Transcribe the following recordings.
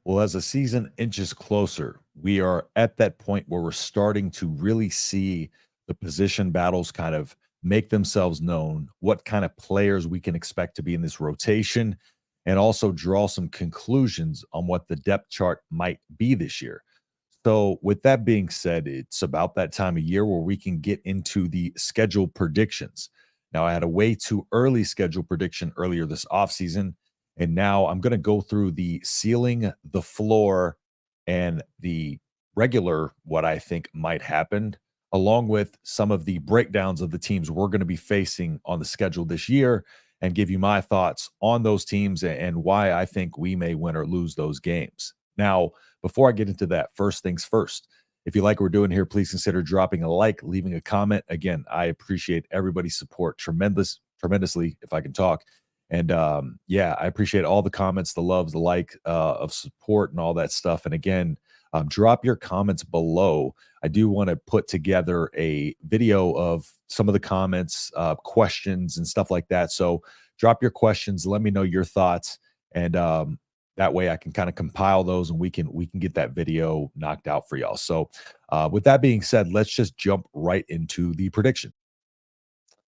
Well, as the season inches closer, we are at that point where we're starting to really see the position battles kind of make themselves known, what kind of players we can expect to be in this rotation, and also draw some conclusions on what the depth chart might be this year. So, with that being said, it's about that time of year where we can get into the schedule predictions. Now, I had a way too early schedule prediction earlier this offseason, and now I'm going to go through the ceiling, the floor, and the regular, what I think might happen, along with some of the breakdowns of the teams we're going to be facing on the schedule this year, and give you my thoughts on those teams and why I think we may win or lose those games. Now, before I get into that, first things first. If you like what we're doing here, please consider dropping a like, leaving a comment. Again, I appreciate everybody's support tremendously, if I can talk. And yeah, I appreciate all the comments, the loves, the like of support and all that stuff. And again, drop your comments below. I do want to put together a video of some of the comments, questions, and stuff like that. So drop your questions. Let me know your thoughts, and that way I can kind of compile those, and we can get that video knocked out for y'all. So with that being said, let's just jump right into the prediction.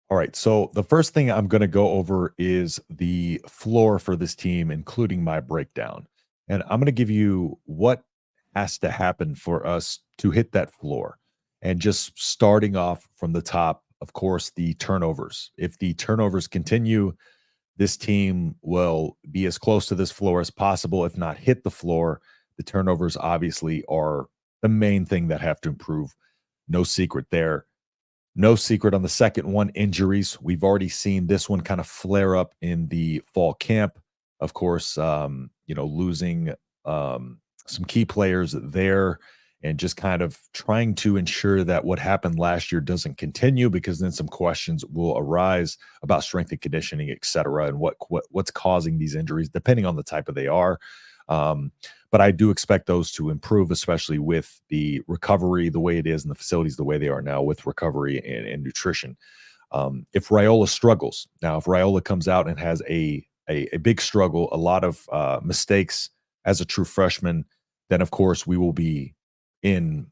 All right. So the first thing I'm going to go over is the floor for this team, including my breakdown. And I'm going to give you what has to happen for us to hit that floor. And just starting off from the top, of course, the turnovers. If the turnovers continue, this team will be as close to this floor as possible, if not hit the floor. The turnovers obviously are the main thing that have to improve. No secret there. No secret on the second one, injuries. We've already seen this one kind of flare up in the fall camp. Of course, losing some key players there and just kind of trying to ensure that what happened last year doesn't continue, because then some questions will arise about strength and conditioning, et cetera, and what's causing these injuries, depending on the type of they are. But I do expect those to improve, especially with the recovery the way it is and the facilities the way they are now with recovery and nutrition. If Raiola struggles, now if Raiola comes out and has a big struggle, a lot of mistakes as a true freshman, then of course we will be in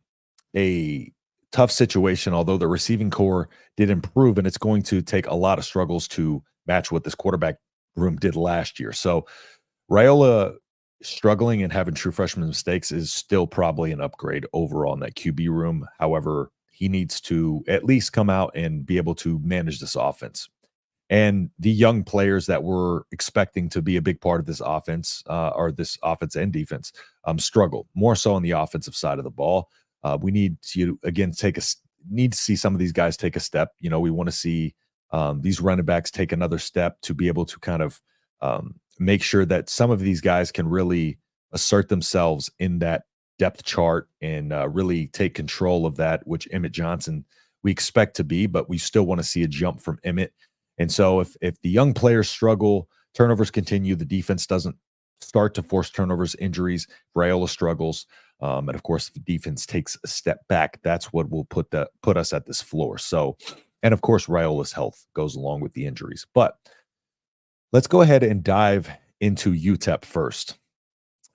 a tough situation. Although the receiving core did improve, and it's going to take a lot of struggles to match what this quarterback room did last year. So Raiola struggling and having true freshman mistakes is still probably an upgrade overall in that QB room. However, he needs to at least come out and be able to manage this offense. And the young players that we're expecting to be a big part of this offense, or this offense and defense, struggle more so on the offensive side of the ball. We need to again need to see some of these guys take a step. We want to see these running backs take another step to be able to kind of make sure that some of these guys can really assert themselves in that depth chart and really take control of that, which Emmett Johnson we expect to be, but we still want to see a jump from Emmett. And so if the young players struggle, turnovers continue, the defense doesn't start to force turnovers, injuries, Raiola struggles, and of course, if the defense takes a step back, that's what will put us at this floor. So, and of course, Raiola's health goes along with the injuries. But let's go ahead and dive into UTEP first.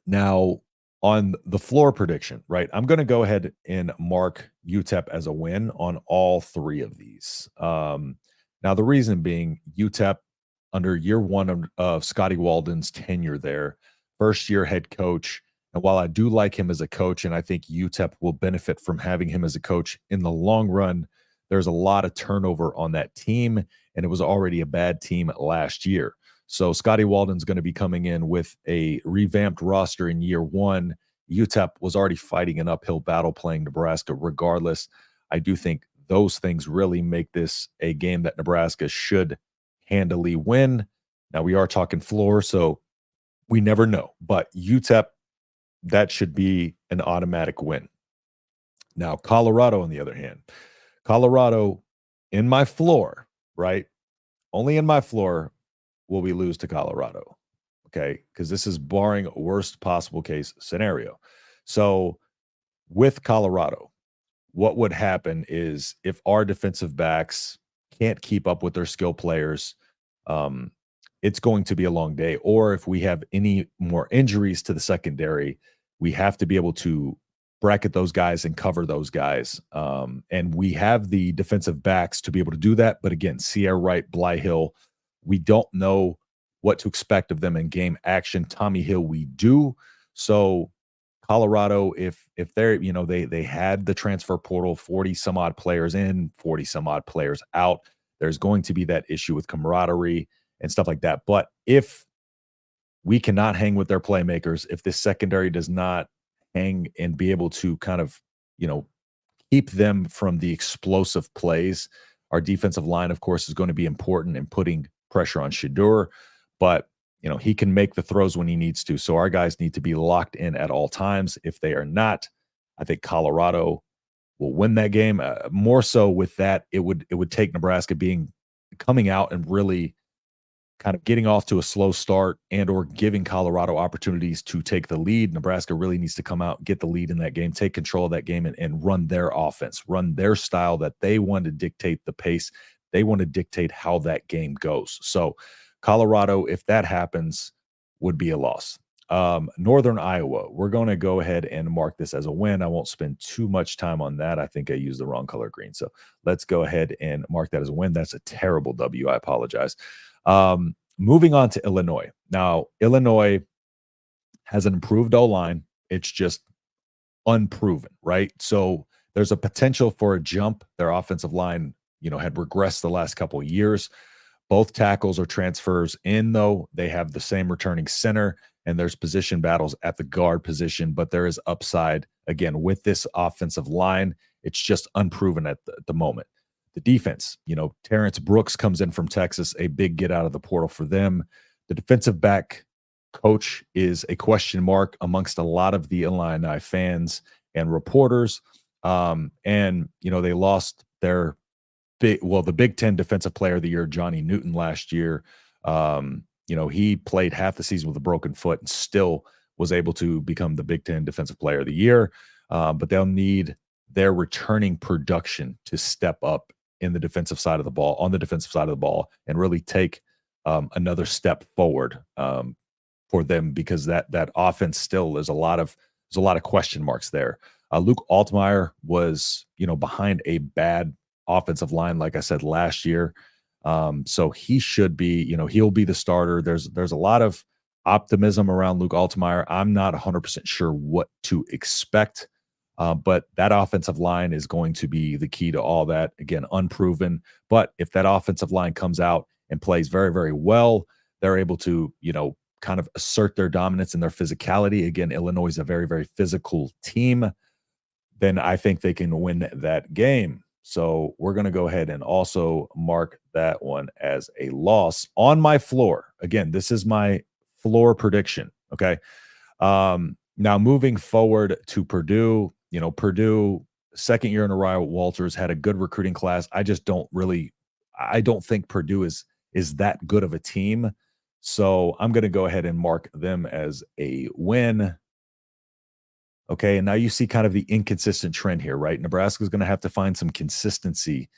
Now, on the floor prediction, right? I'm going to go ahead and mark UTEP as a win on all three of these. Now, the reason being UTEP under year one of Scotty Walden's tenure there, first year head coach. And while I do like him as a coach, and I think UTEP will benefit from having him as a coach in the long run, there's a lot of turnover on that team, and it was already a bad team last year. So Scotty Walden's going to be coming in with a revamped roster in year one. UTEP was already fighting an uphill battle playing Nebraska regardless. I do think those things really make this a game that Nebraska should handily win. Now, we are talking floor, so we never know. But UTEP, that should be an automatic win. Now, Colorado, on the other hand, Colorado in my floor, right? Only in my floor will we lose to Colorado, okay? Because this is barring worst possible case scenario. So with Colorado, what would happen is if our defensive backs can't keep up with their skill players, it's going to be a long day. Or if we have any more injuries to the secondary, we have to be able to bracket those guys and cover those guys. And we have the defensive backs to be able to do that. But again, Sierra Wright, Bly Hill, we don't know what to expect of them in game action. Tommy Hill, we do. So Colorado, if they're, they had the transfer portal, 40 some odd players in, 40 some odd players out. There's going to be that issue with camaraderie and stuff like that. But if we cannot hang with their playmakers, if this secondary does not hang and be able to kind of, you know, keep them from the explosive plays, our defensive line, of course, is going to be important in putting pressure on Shedeur. But he can make the throws when he needs to. So our guys need to be locked in at all times. If they are not, I think Colorado will win that game. More so with that, it would take Nebraska coming out and really kind of getting off to a slow start and or giving Colorado opportunities to take the lead. Nebraska really needs to come out, get the lead in that game, take control of that game, and run their offense, run their style that they want to dictate the pace. They want to dictate how that game goes. So Colorado, if that happens, would be a loss. Northern Iowa, we're going to go ahead and mark this as a win. I won't spend too much time on that. I think I used the wrong color green. So let's go ahead and mark that as a win. That's a terrible W. I apologize. Moving on to Illinois. Now, Illinois has an improved O-line. It's just unproven, right? So there's a potential for a jump. Their offensive line, had regressed the last couple of years. Both tackles are transfers in, though. They have the same returning center, and there's position battles at the guard position, but there is upside, again, with this offensive line. It's just unproven at the moment. The defense, Terrence Brooks comes in from Texas, a big get out of the portal for them. The defensive back coach is a question mark amongst a lot of the Illini fans and reporters. And they lost their the Big Ten Defensive Player of the Year, Johnny Newton, last year. He played half the season with a broken foot and still was able to become the Big Ten Defensive Player of the Year. But they'll need their returning production to step up on the defensive side of the ball, and really take another step forward for them, because that offense still is a lot of question marks there. Luke Altmaier was, behind a bad offensive line, like I said, last year. So he should be, he'll be the starter. There's a lot of optimism around Luke Altmaier. I'm not 100% sure what to expect. But that offensive line is going to be the key to all that. Again, unproven. But if that offensive line comes out and plays very, very well, they're able to, kind of assert their dominance and their physicality. Again, Illinois is a very, very physical team. Then I think they can win that game. So we're going to go ahead and also mark that one as a loss on my floor. Again, this is my floor prediction. Okay. Now moving forward to Purdue, Purdue, second year in a row, Walters had a good recruiting class. I don't think Purdue is that good of a team. So I'm going to go ahead and mark them as a win. Okay. And now you see kind of the inconsistent trend here, right? Nebraska is going to have to find some consistency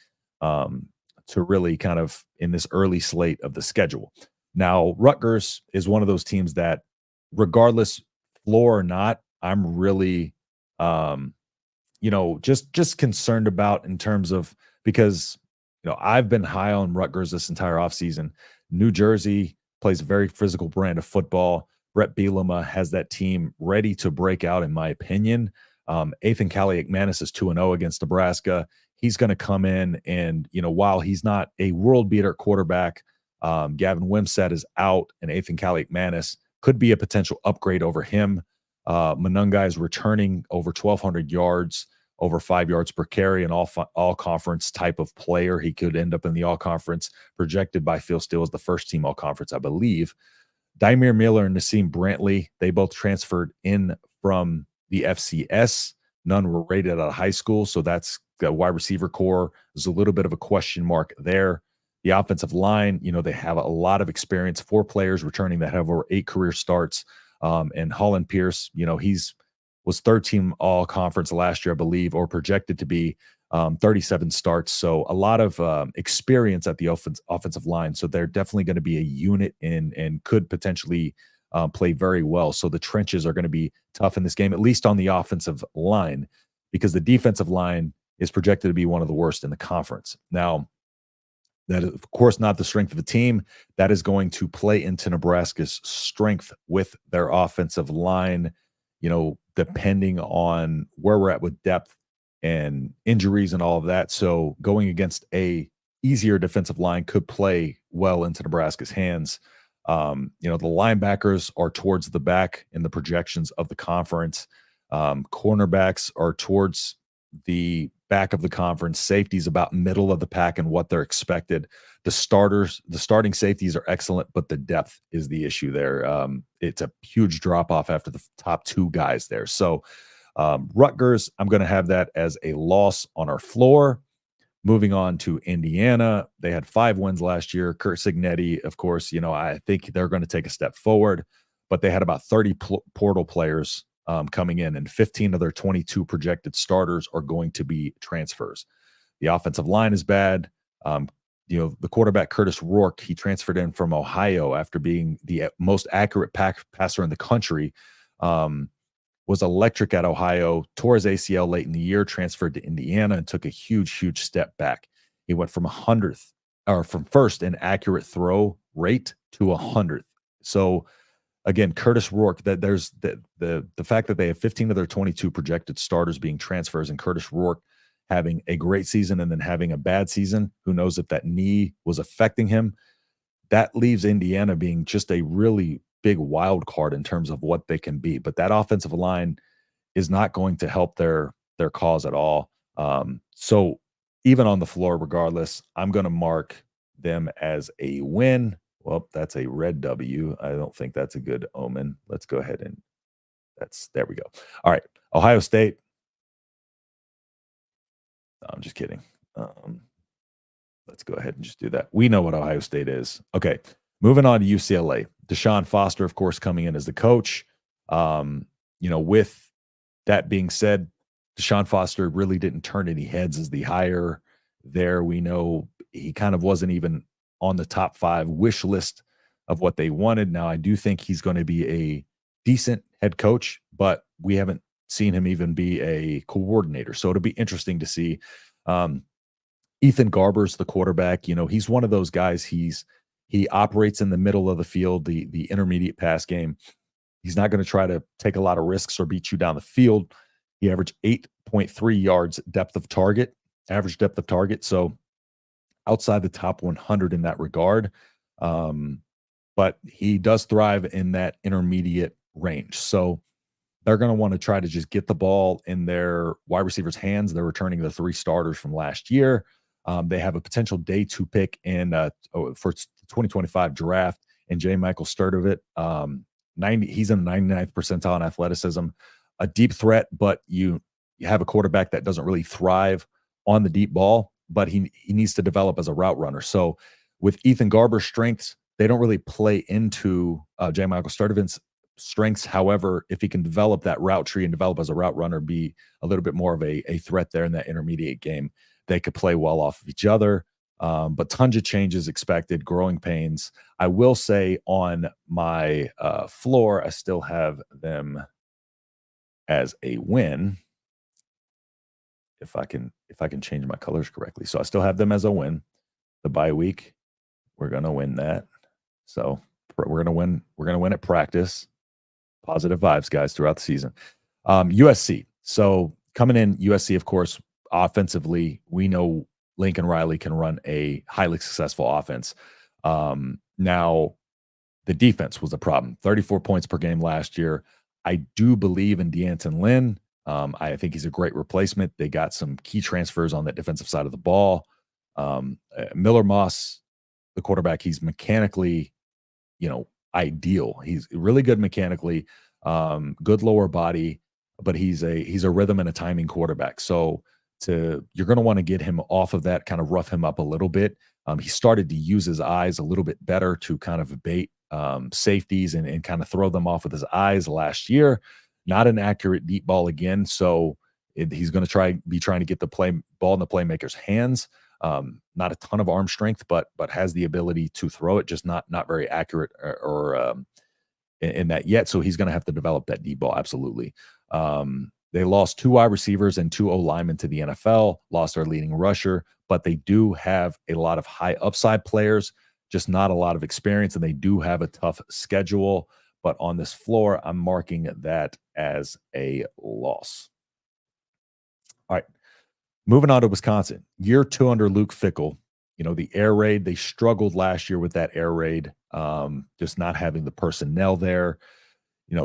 to really kind of in this early slate of the schedule. Now, Rutgers is one of those teams that, regardless floor or not, I'm really, just concerned about, in terms of, because, I've been high on Rutgers this entire offseason. New Jersey plays a very physical brand of football. Brett Bielema has that team ready to break out, in my opinion. Ethan Kaliakmanis is 2-0 against Nebraska. He's going to come in and, while he's not a world beater quarterback, Gavin Wimsatt is out, and Ethan Kaliakmanis could be a potential upgrade over him. Monungai is returning over 1,200 yards, over 5 yards per carry, an all-conference type of player. He could end up in the all-conference, projected by Phil Steele as the first-team all-conference, I believe. Dymere Miller and Nassim Brantley, they both transferred in from the FCS. None were rated out of high school, so that's the wide receiver core. There's a little bit of a question mark there. The offensive line, they have a lot of experience. 4 players returning that have over 8 career starts. And Holland Pierce, was third team all conference last year, I believe, or projected to be. 37 starts. So a lot of experience at the offensive line. So they're definitely going to be a unit and could potentially play very well. So the trenches are going to be tough in this game, at least on the offensive line, because the defensive line is projected to be one of the worst in the conference. Now, that is, of course, not the strength of the team. That is going to play into Nebraska's strength with their offensive line, depending on where we're at with depth and injuries and all of that. So going against a easier defensive line could play well into Nebraska's hands. The linebackers are towards the back in the projections of the conference. Cornerbacks are towards the back of the conference. Safeties about middle of the pack and what they're expected. The starting safeties are excellent, but the depth is the issue there. It's a huge drop off after the top two guys there. So Rutgers, I'm going to have that as a loss on our floor. Moving on to Indiana, they had 5 wins last year. Kurt Signetti, of course, I think they're going to take a step forward, but they had about 30 portal players coming in, and 15 of their 22 projected starters are going to be transfers. The offensive line is bad. The quarterback, Curtis Rourke, he transferred in from Ohio after being the most accurate passer in the country. Was electric at Ohio, tore his ACL late in the year, transferred to Indiana, and took a huge step back. He went from first in accurate throw rate to 100th. So again, Curtis Rourke, that there's the fact that they have 15 of their 22 projected starters being transfers, and Curtis Rourke having a great season and then having a bad season. Who knows if that knee was affecting him? That leaves Indiana being just a really big wild card in terms of what they can be. But that offensive line is not going to help their cause at all. So even on the floor, regardless, I'm going to mark them as a win. Well, that's a red W. I don't think that's a good omen. Let's go ahead and there we go. All right. Ohio State. No, I'm just kidding. Let's go ahead and just do that. We know what Ohio State is. Okay. Moving on to UCLA. Deshaun Foster, of course, coming in as the coach. With that being said, Deshaun Foster really didn't turn any heads as the hire there. We know he kind of wasn't even on the top 5 wish list of what they wanted. Now, I do think he's going to be a decent head coach, but we haven't seen him even be a coordinator. So it'll be interesting to see. Ethan Garber's the quarterback. He's one of those guys. He operates in the middle of the field, the intermediate pass game. He's not going to try to take a lot of risks or beat you down the field. He averaged 8.3 yards average depth of target. So outside the top 100 in that regard. But he does thrive in that intermediate range. So they're going to want to try to just get the ball in their wide receivers' hands. They're returning the 3 starters from last year. They have a potential day 2 pick for 2025 draft, and J. Michael Sturdivant. He's in the 99th percentile in athleticism, a deep threat, but you have a quarterback that doesn't really thrive on the deep ball, but he needs to develop as a route runner. So with Ethan Garber's strengths, they don't really play into J. Michael Sturdivant's strengths. However, if he can develop that route tree and develop as a route runner, be a little bit more of a threat there in that intermediate game, they could play well off of each other. But tons of changes expected, growing pains. I will say on my floor, I still have them as a win. If I can change my colors correctly. So I still have them as a win. The bye week, we're going to win that. So we're going to win. We're going to win at practice. Positive vibes, guys, throughout the season. USC. So coming in, USC, of course, offensively, we know Lincoln Riley can run a highly successful offense. Now, the defense was a problem. 34 points per game last year. I do believe in D'Anton Lynn. I think he's a great replacement. They got some key transfers on that defensive side of the ball. Miller Moss, the quarterback, he's mechanically, ideal. He's really good mechanically, good lower body, but he's a rhythm and a timing quarterback. So you're going to want to get him off of that, kind of rough him up a little bit. He started to use his eyes a little bit better to kind of bait safeties and kind of throw them off with his eyes last year. Not an accurate deep ball again. So he's going to be trying to get the ball in the playmaker's hands. Not a ton of arm strength, but has the ability to throw it, just not very accurate or in that yet. So he's going to have to develop that deep ball. Absolutely. They lost 2 wide receivers and 2 O linemen to the NFL, lost their leading rusher, but they do have a lot of high upside players, just not a lot of experience. And they do have a tough schedule. But on this floor, I'm marking that as a loss. All right. Moving on to Wisconsin, year 2 under Luke Fickell. The air raid, they struggled last year with that air raid, just not having the personnel there.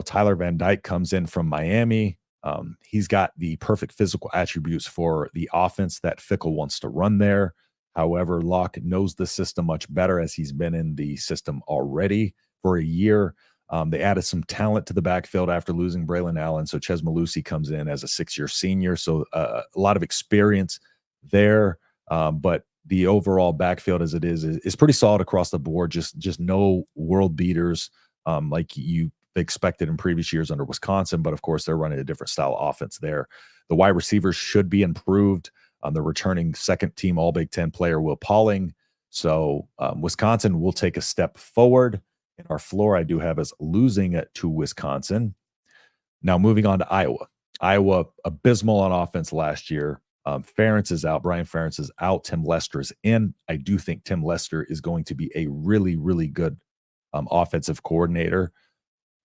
Tyler Van Dyke comes in from Miami. He's got the perfect physical attributes for the offense that Fickell wants to run there. However, Locke knows the system much better as he's been in the system already for a year. They added some talent to the backfield after losing Braylon Allen. So Ches Malusi comes in as a 6-year senior. So a lot of experience there. But the overall backfield as it is pretty solid across the board. Just no world beaters like you expected in previous years under Wisconsin. But of course, they're running a different style of offense there. The wide receivers should be improved. The returning second-team All Big Ten player, Will Pauling. So Wisconsin will take a step forward. In our floor, I do have us losing it to Wisconsin. Now, moving on to Iowa. Iowa, abysmal on offense last year. Ferentz is out. Brian Ferentz is out. Tim Lester is in. I do think Tim Lester is going to be a really, really good offensive coordinator.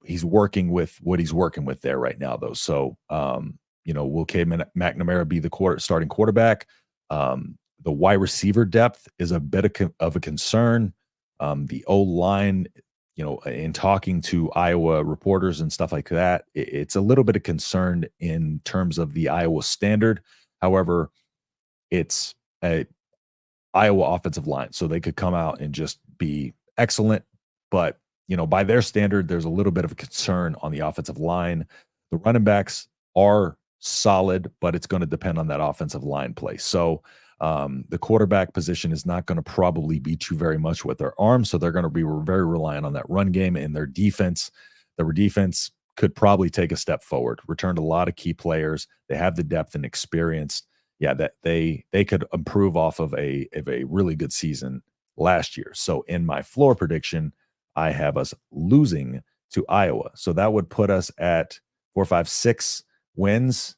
He's working with what he's working with there right now, though. So, will K. McNamara be the starting quarterback? The wide receiver depth is a bit of a concern. The O-line, in talking to Iowa reporters and stuff like that, it's a little bit of concern in terms of the Iowa standard. However, it's a Iowa offensive line, so they could come out and just be excellent. But, by their standard, there's a little bit of a concern on the offensive line. The running backs are solid, but it's going to depend on that offensive line play. So the quarterback position is not going to probably beat you very much with their arms. So they're going to be very reliant on that run game and their defense. Their defense could probably take a step forward, returned a lot of key players. They have the depth and experience. Yeah, that they could improve off of a really good season last year. So in my floor prediction, I have us losing to Iowa. So that would put us at 4, 5, 6 wins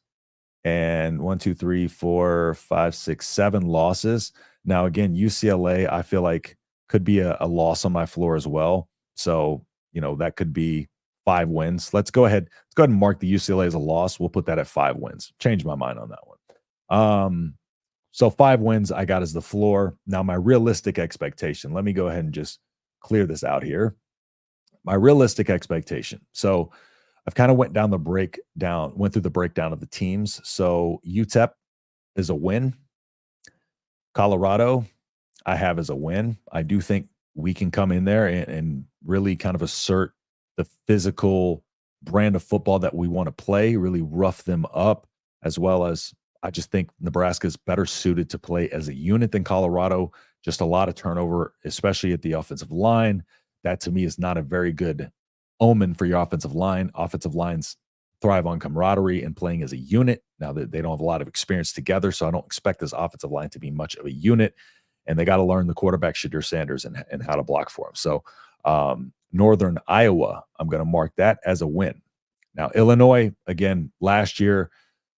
and 1, 2, 3, 4, 5, 6, 7 losses. Now, again, UCLA, I feel like could be a loss on my floor as well. So, that could be 5 wins. Let's go ahead and mark the UCLA as a loss. We'll put that at 5 wins. Change my mind on that one. So 5 wins I got as the floor. Now, my realistic expectation, let me go ahead and just clear this out here. My realistic expectation. So I've kind of went through the breakdown of the teams. So UTEP is a win. Colorado, I have as a win. I do think we can come in there and really kind of assert the physical brand of football that we want to play, really rough them up, as well as I just think Nebraska is better suited to play as a unit than Colorado. Just a lot of turnover, especially at the offensive line. That to me is not a very good omen for your offensive line. Offensive lines thrive on camaraderie and playing as a unit. Now that they don't have a lot of experience together, so I don't expect this offensive line to be much of a unit. And they got to learn the quarterback, Shadir Sanders, and how to block for him. So Northern Iowa, I'm going to mark that as a win. Now, Illinois, again, last year,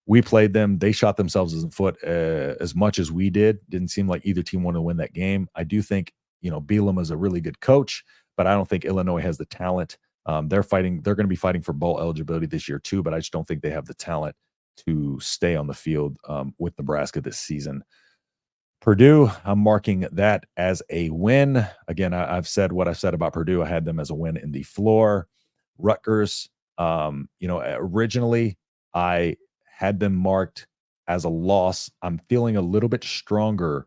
we played them. They shot themselves in the foot as much as we did. Didn't seem like either team wanted to win that game. I do think, Bielema is a really good coach, but I don't think Illinois has the talent. They're going to be fighting for bowl eligibility this year too, but I just don't think they have the talent to stay on the field with Nebraska this season. Purdue, I'm marking that as a win. Again, I've said what I've said about Purdue. I had them as a win in the floor. Rutgers, originally I had them marked as a loss. I'm feeling a little bit stronger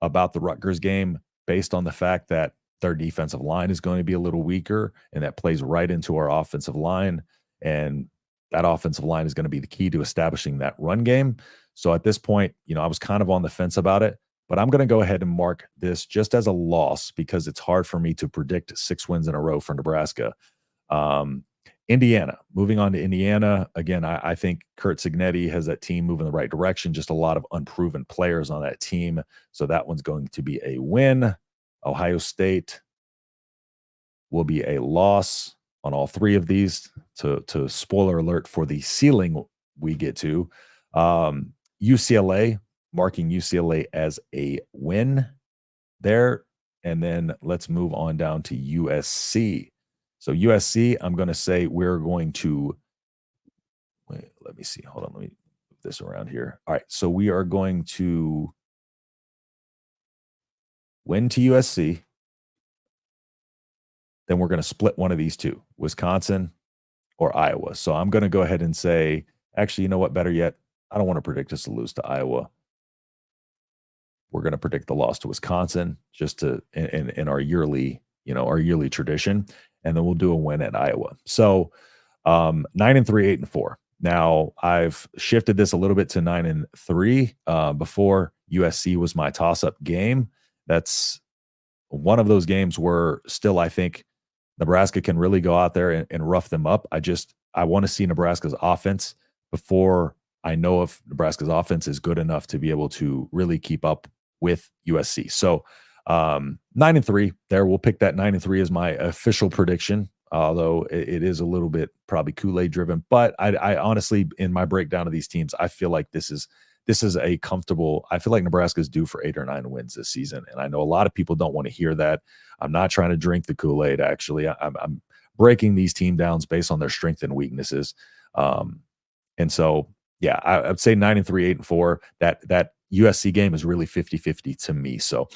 about the Rutgers game based on the fact that their defensive line is going to be a little weaker, and that plays right into our offensive line. And that offensive line is going to be the key to establishing that run game. So at this point, I was kind of on the fence about it, but I'm going to go ahead and mark this just as a loss because it's hard for me to predict 6 wins in a row for Nebraska. Indiana, moving on to Indiana. Again, I think Kurt Signetti has that team moving in the right direction. Just a lot of unproven players on that team. So that one's going to be a win. Ohio State will be a loss on all three of these. To spoiler alert for the ceiling we get to. UCLA, marking UCLA as a win there. And then let's move on down to USC. So USC, I'm going to say we're going to wait, let me see. Hold on, let me move this around here. All right, so we are going to win to USC. Then we're going to split one of these two, Wisconsin or Iowa. So I'm going to go ahead and say, actually, you know what? Better yet, I don't want to predict us to lose to Iowa. We're going to predict the loss to Wisconsin just to in our yearly, our yearly tradition, and then we'll do a win at Iowa. So 9-3, 8-4. Now I've shifted this a little bit to 9-3. Before USC was my toss-up game. That's one of those games where still I think Nebraska can really go out there and rough them up. I want to see Nebraska's offense before I know if Nebraska's offense is good enough to be able to really keep up with USC. So 9-3 there. We'll pick that 9-3 as my official prediction, although it is a little bit probably Kool-Aid driven. But I honestly, in my breakdown of these teams, I feel like this is a comfortable. I feel like Nebraska is due for 8 or 9 wins this season, and I know a lot of people don't want to hear that. I'm not trying to drink the Kool-Aid. Actually, I'm breaking these team downs based on their strengths and weaknesses. And so, yeah, I'd say 9-3, 8-4. That USC game is really 50-50 to me. So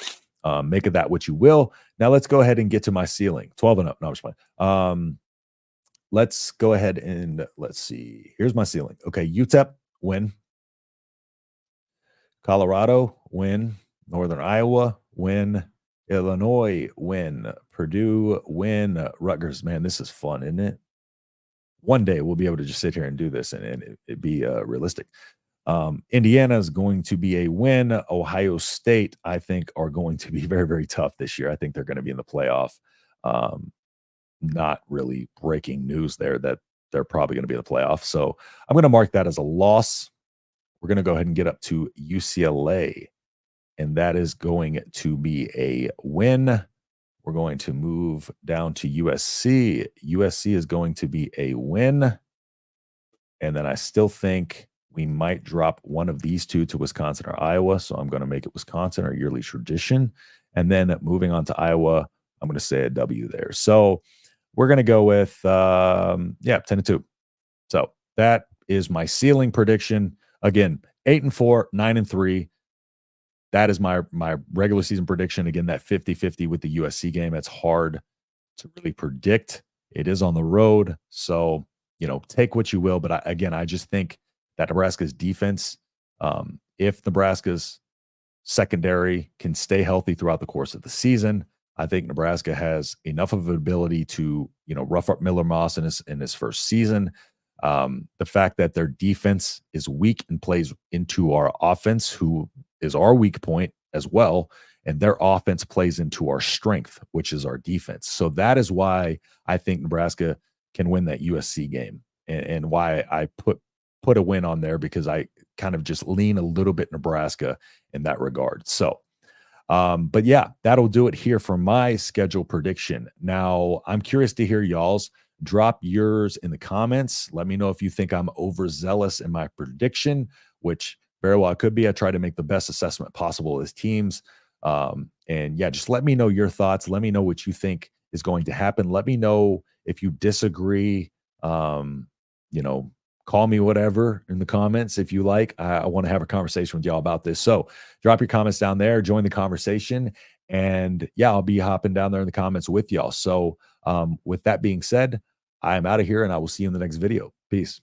make of that what you will. Now let's go ahead and get to my ceiling. 12 and up. No, I'm just playing. Let's go ahead and let's see. Here's my ceiling. Okay, UTEP win. Colorado win. Northern Iowa win. Illinois win. Purdue win. Rutgers, man, this is fun, isn't it? One day we'll be able to just sit here and do this and it be realistic. Indiana is going to be a win. Ohio State, I think, are going to be very, very tough this year. I think they're going to be in the playoff. Not really breaking news there that they're probably going to be in the playoff. So I'm going to mark that as a loss. We're going to go ahead and get up to UCLA, and that is going to be a win. We're going to move down to USC. USC is going to be a win. And then I still think we might drop one of these two to Wisconsin or Iowa. So I'm going to make it Wisconsin, our yearly tradition. And then moving on to Iowa, I'm going to say a W there. So we're going to go with, 10-2. So that is my ceiling prediction. Again, 8-4, 9-3. That is my regular season prediction. Again, that 50-50 with the USC game. It's hard to really predict. It is on the road. So, take what you will. But I just think that Nebraska's defense, if Nebraska's secondary can stay healthy throughout the course of the season, I think Nebraska has enough of an ability to, rough up Miller Moss in his first season. The fact that their defense is weak and plays into our offense, who is our weak point as well, and their offense plays into our strength, which is our defense. So that is why I think Nebraska can win that USC game, and why I put a win on there, because I kind of just lean a little bit Nebraska in that regard. So, but yeah, that'll do it here for my schedule prediction. Now, I'm curious to hear y'all's. Drop yours in the comments. Let me know if you think I'm overzealous in my prediction, which very well could be. I try to make the best assessment possible as teams. And yeah, just let me know your thoughts. Let me know what you think is going to happen. Let me know if you disagree. Call me whatever in the comments if you like. I want to have a conversation with y'all about this. So drop your comments down there, join the conversation, and yeah, I'll be hopping down there in the comments with y'all. So with that being said, I'm out of here, and I will see you in the next video. Peace.